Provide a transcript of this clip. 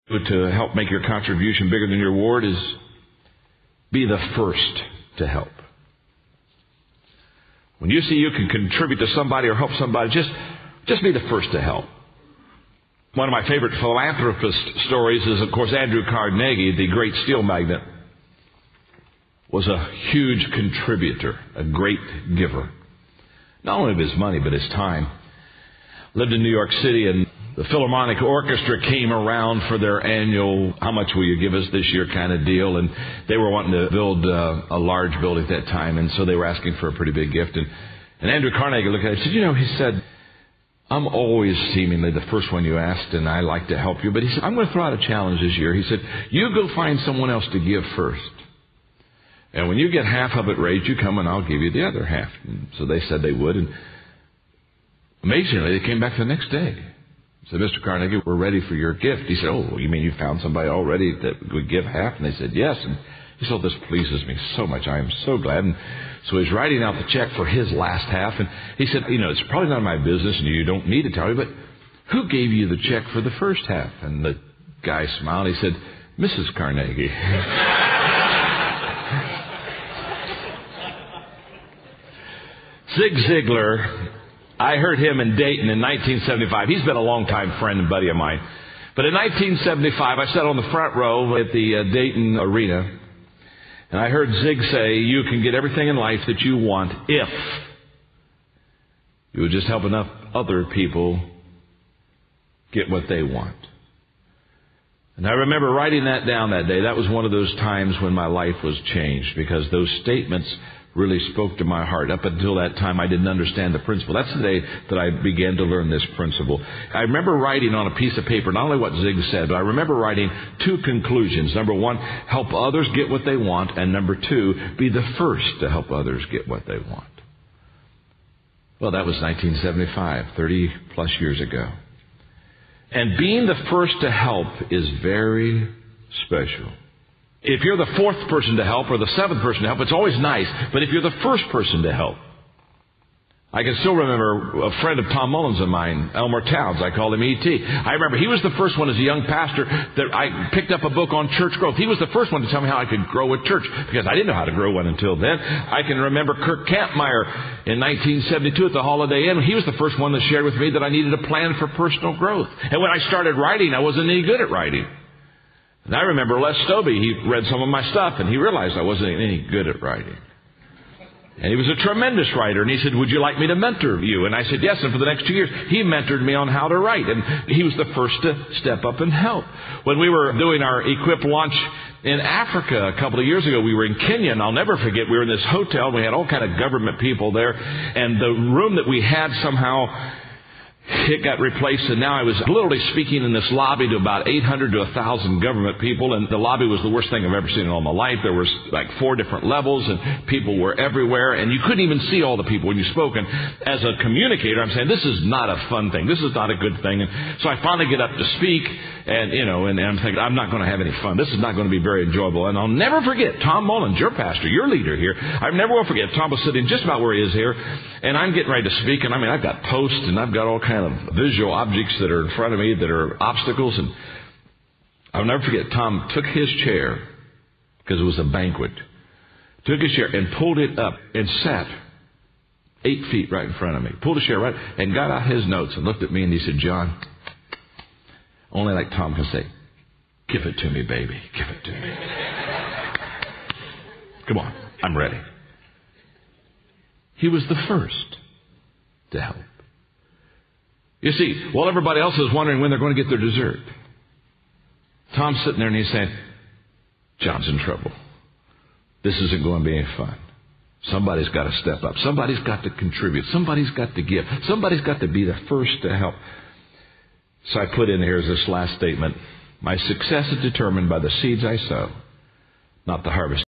to help make your contribution bigger than your reward is be the first to help. When you see you can contribute to somebody or help somebody, just be the first to help. One of my favorite philanthropist stories is, of course, Andrew Carnegie, the great steel magnate, was a huge contributor, a great giver. Not only of his money, but his time. Lived in New York City, and the Philharmonic Orchestra came around for their annual, how much will you give us this year kind of deal. And they were wanting to build a large building at that time, and so they were asking for a pretty big gift. And Andrew Carnegie looked at it and said, he said, I'm always seemingly the first one you asked, and I like to help you. But he said, I'm going to throw out a challenge this year. He said, you go find someone else to give first. And when you get half of it raised, you come and I'll give you the other half. And so they said they would. And amazingly, they came back the next day. Said, Mr. Carnegie, we're ready for your gift. He said, oh, you mean you found somebody already that would give half? And they said, yes. And he said, oh, this pleases me so much. I am so glad. And so he's writing out the check for his last half. And he said, it's probably none of my business and you don't need to tell me, but who gave you the check for the first half? And the guy smiled. He said, Mrs. Carnegie. Zig Ziglar, I heard him in Dayton in 1975. He's been a long-time friend and buddy of mine. But in 1975, I sat on the front row at the Dayton Arena, and I heard Zig say, you can get everything in life that you want if you would just help enough other people get what they want. And I remember writing that down that day. That was one of those times when my life was changed, because those statements really spoke to my heart. Up until that time, I didn't understand the principle. That's the day that I began to learn this principle. I remember writing on a piece of paper, not only what Zig said, but I remember writing two conclusions. Number one, help others get what they want. And number two, be the first to help others get what they want. Well, that was 1975, 30 plus years ago. And being the first to help is very special. If you're the fourth person to help or the seventh person to help, it's always nice. But if you're the first person to help, I can still remember a friend of Tom Mullen's of mine, Elmer Towns. I called him E.T. I remember he was the first one as a young pastor that I picked up a book on church growth. He was the first one to tell me how I could grow a church, because I didn't know how to grow one until then. I can remember Kirk Campmeyer in 1972 at the Holiday Inn. He was the first one that shared with me that I needed a plan for personal growth. And when I started writing, I wasn't any good at writing. And I remember Les Stobie, he read some of my stuff, and he realized I wasn't any good at writing. And he was a tremendous writer, and he said, would you like me to mentor you? And I said, yes, and for the next 2 years, he mentored me on how to write, and he was the first to step up and help. When we were doing our Equip launch in Africa a couple of years ago, we were in Kenya, and I'll never forget, we were in this hotel, and we had all kind of government people there, and the room that we had somehow, it got replaced, and now I was literally speaking in this lobby to about 800 to 1,000 government people, and the lobby was the worst thing I've ever seen in all my life. There was like 4 different levels, and people were everywhere, and you couldn't even see all the people when you spoke. And as a communicator, I'm saying, this is not a fun thing. This is not a good thing. And so I finally get up to speak, and I'm thinking, I'm not going to have any fun. This is not going to be very enjoyable. And I'll never forget, Tom Mullins, your pastor, your leader here, I never will forget, Tom was sitting just about where he is here, and I'm getting ready to speak, and I've got posts, and I've got all kind of visual objects that are in front of me that are obstacles. And I'll never forget, Tom took his chair, because it was a banquet, took his chair and pulled it up and sat 8 feet right in front of me. Pulled a chair right and got out his notes and looked at me, and he said, John, only like Tom can say, give it to me, baby. Give it to me. Come on, I'm ready. He was the first to help. You see, while everybody else is wondering when they're going to get their dessert, Tom's sitting there and he's saying, John's in trouble. This isn't going to be any fun. Somebody's got to step up. Somebody's got to contribute. Somebody's got to give. Somebody's got to be the first to help. So I put in here this last statement. My success is determined by the seeds I sow, not the harvest.